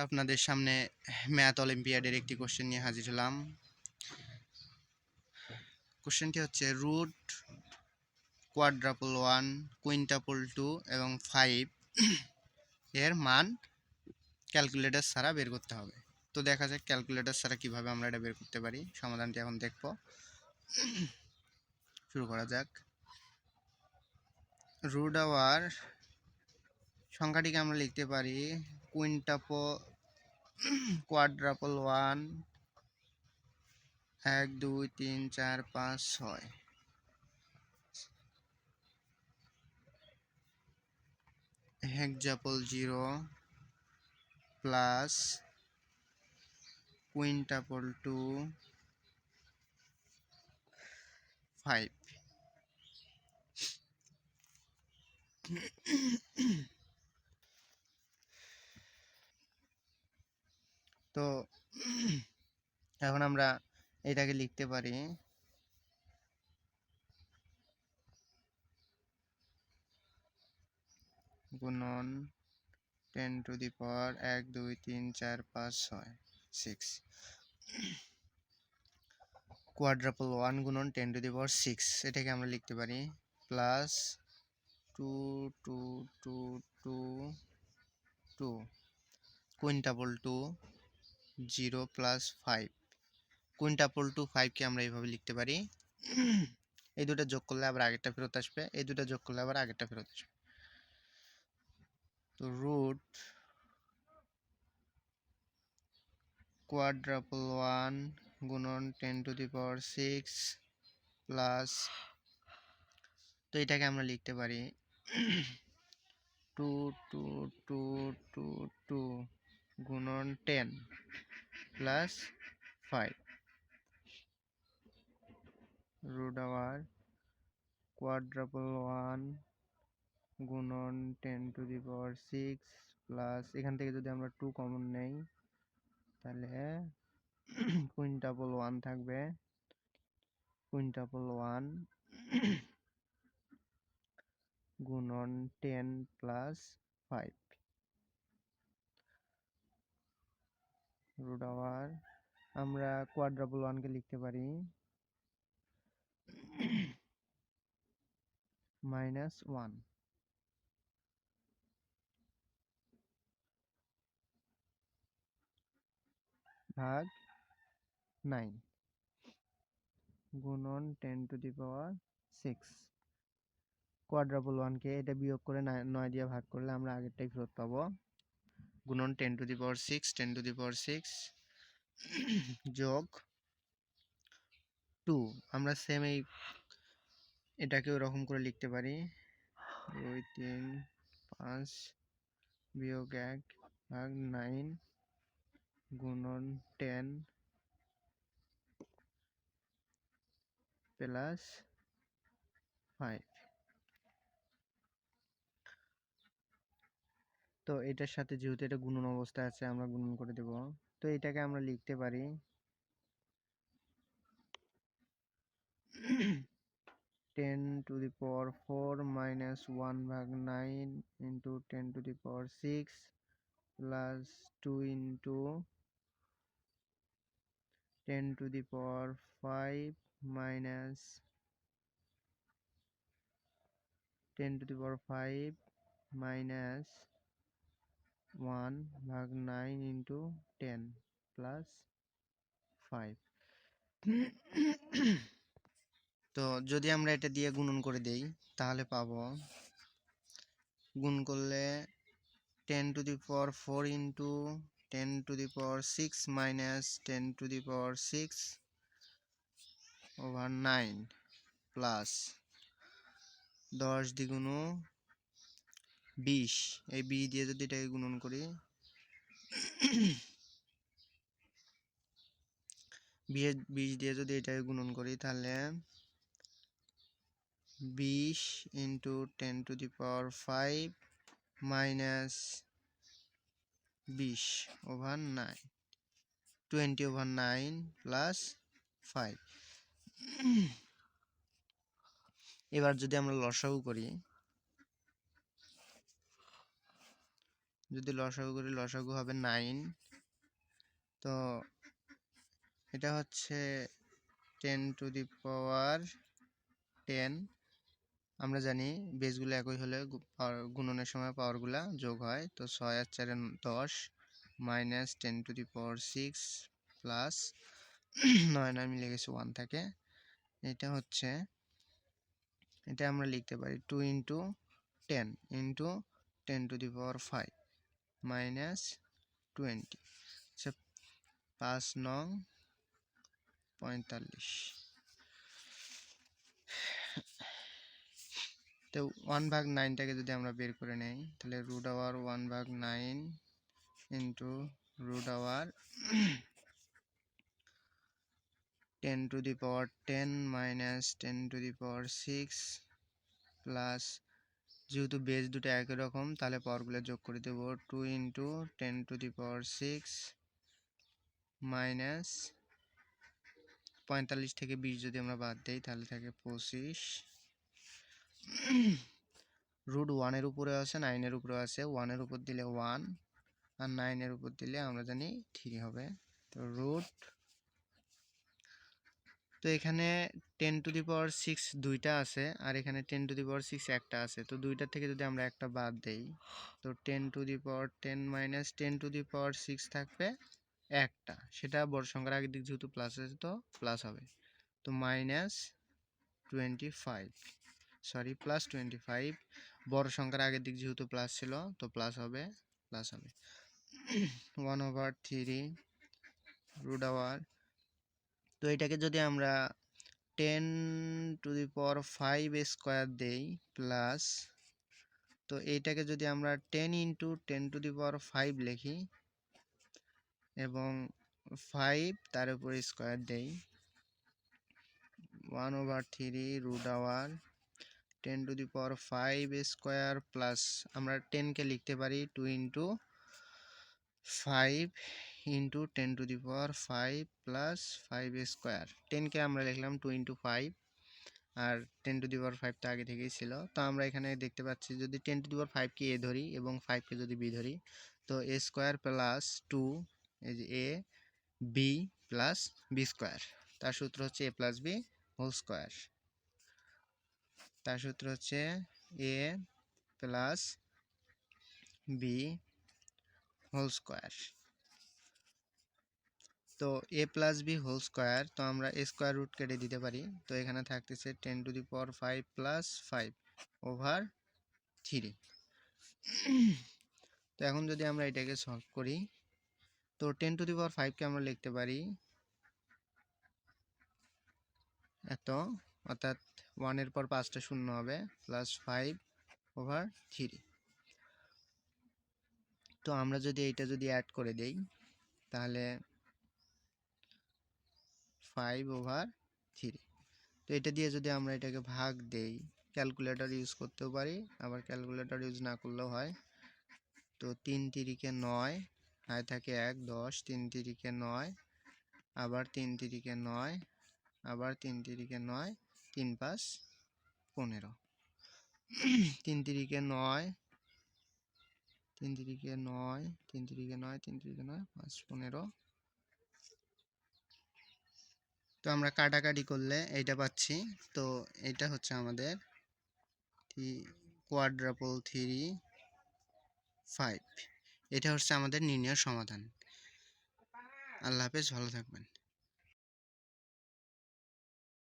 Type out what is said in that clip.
আপনাদের সামনে ম্যাথ অলিম্পিয়াডের একটি কোশ্চেন নিয়ে হাজির হলাম। কোশ্চেনটি হচ্ছে রুট কোয়াড্রাপল 1 কুইন্টাপল 2 এবং 5 এর মান ক্যালকুলেটর ছাড়া বের করতে হবে। তো দেখা যাক ক্যালকুলেটর ছাড়া কিভাবে আমরা এটা বের করতে পারি। সমাধানটি এখন দেখব। শুরু করা যাক। রুট আওয়ার সংখ্যাটিকে আমরা লিখতে পারি কোয়াড্রাপল 1 1 2 3 4 5 6 হেক্সাপল 0 প্লাস কুইন্টাপল 2 5। তো এখন আমরা এটাকে লিখতে পারি গুণন 10 টু দি পাওয়ার 1 2 3 4 5 6 6 কোয়াড্রাপল 1 গুণন 10 টু দি পাওয়ার 6 এটাকে আমরা লিখতে পারি প্লাস 2 2 2 2 2 কুইন্টাপল 2 0 প্লাস 5 কুইন্টাপল 2 5 কে আমরা এইভাবে লিখতে পারি এই দুটো যোগ করলে আবার আগেরটা ফেরত আসবে, এই দুটো যোগ করলে আবার আগেরটা ফেরত আসবে। তো রুট কোয়াড্রাপল 1 গুণন 10 টু দি পাওয়ার 6 প্লাস, তো এটাকে আমরা লিখতে পারি 2 2 2 2 2 গুণন 10 প্লাস 5 রুট আওয়ার কোয়াড্রাপল 1 গুণন 10 টু দি পাওয়ার 6 প্লাস, এখান থেকে যদি আমরা 2 কমন নেই তাহলে কুইন্টাপল 1 থাকবে, কুইন্টাপল 1 গুণন 10 প্লাস 5 রুট আওয়ার আমরা কোয়াড্রাপল 1 কে লিখতে পারি -1 ভাগ 9 গুণন 10 টু দি পাওয়ার 6। কোয়াড্রাপল 1 কে এটা বিয়োগ করে 9 দিয়ে ভাগ করলে আমরা আগেরটাই ফেরত পাবো। গুণন 10 to the power 6 10 to the পাওয়ার 6 যোগ 2, আমরা সেম এটাকে ওরকম করে লিখতে পারি 2 3 5 বিয়োগ 1 ভাগ 9 গুণন 10 প্লাস 5। তো এটার সাথে যেহেতু এটা গুণন অবস্থায় আছে আমরা গুণন করে দেব। তো এটাকে আমরা লিখতে পারি 10 টু দি পাওয়ার 4 মাইনাস 1 ভাগ 9 into 10 to the power 6 plus 2 into 10 to the power 5 minus 10 to the power 5 minus 1 ভাগ 9 ইন্টু 10 প্লাস 5। তো যদি আমরা এটা দিয়ে গুণন করে দেই তাহলে পাবো, গুণ করলে 10 to the power 4 into 10 to the power 6 minus 10 to the power 6 over 9 plus 10 দ্বিগুণ 20, এই 20 দিয়ে যদি এটাকে গুণন করি 20 দিয়ে যদি এটাকে গুণন করি তাহলে 20 into 10 to the power 5 minus 20 over 9 20 over 9 plus 5। এবার যদি আমরা লসাগু করি যদি লসাগু করি লসাগু হবে 9। তো এটা হচ্ছে 10^10। আমরা জানি বেসগুলো একই হলে গুণনের সময় পাওয়ারগুলা যোগ হয়। তো 6 আর 4 10 মাইনাস 10^6 প্লাস 9 9 মিলে গেছে 1 থাকে। এটা আমরা লিখতে পারি 2 × 10 × 10^5 মাইনাস 20। আচ্ছা 5 নং 45। তো 1/9টাকে যদি আমরা বের করে নেই তাহলে √1/9 √10^10 মাইনাস 10^6 প্লাস, যেহেতু বেস দুটো একই রকম তাহলে পাওয়ারগুলো যোগ করে দেব 2 × 10^6 মাইনাস 45 থেকে 20 যদি আমরা বাদ দেই তাহলে থাকে 25। √1 এর উপরে আছে 9 এর উপরে আছে, 1 এর উপর দিলে 1 আর 9 এর উপর দিলে আমরা জানি 3 হবে। তো এখানে 10^6 দুইটা আছে আর এখানে 10^6 একটা আছে। তো দুইটার থেকে যদি আমরা একটা বাদ দেই তো 10^10 মাইনাস 10^6 থাকবে একটা, সেটা বড় সংখ্যার আগের দিক যেহেতু প্লাস আছে তো প্লাস হবে। তো মাইনাস 25, সরি প্লাস 25, বড় সংখ্যার আগের দিক যেহেতু প্লাস ছিল তো প্লাস হবে 1/3 √1। তো এটাকে যদি আমরা 10^5 স্কোয়ার দেই প্লাস, তো এইটাকে যদি আমরা 10 × 10^5 লিখি এবং 5 তার উপর স্কোয়ার দেই 1/3 √1 10^5 স্কোয়ার প্লাস আমরা 10কে লিখতে পারি 2 × 5 × 10^5 প্লাস 5 স্কোয়ার। 10কে আমরা লিখলাম 2 × 5 আর 10^5 তো আগে থেকেই ছিল। তো আমরা এখানে দেখতে পাচ্ছি যদি 10^5 কে a ধরি এবং 5 কে যদি b ধরি তো a স্কোয়ার প্লাস 2 এই যে a b plus b square, তার সূত্র হচ্ছে a plus b whole square. তার সূত্র হচ্ছে a plus b whole square. তো a plus b whole square, তো আমরা স্কোয়ার রুট কেটে দিতে পারি। তো এখানে থাকতেছে 10^5 প্লাস 5/3। তো এখন যদি আমরা এটাকে সলভ করি তো 10^5 কে আমরা লিখতে পারি এত, অর্থাৎ 1 এর পর 5টা শূন্য হবে প্লাস 5/3। তো আমরা যদি এইটা যদি অ্যাড করে দেই তাহলে 5/3। তো এটা দিয়ে যদি আমরা এটাকে ভাগ দেই, ক্যালকুলেটর ইউজ করতেও পারি আবার ক্যালকুলেটর ইউজ না করলেও হয়। তো 3 × 9 হায় থাকে 1 10, 3 × 9 আবার 3 × 9 আবার 3 × 9 3 5 15, 3 × 9 3 × 9 3 × 9 3 × 9 5 15। তো আমরা কাটাকাটি করলে এইটা পাচ্ছি। তো এটা হচ্ছে আমাদের quadruple 3 5, এটা হচ্ছে আমাদের নির্ণয় সমাধান। আল্লাহ হাফেজ, ভালো থাকবেন।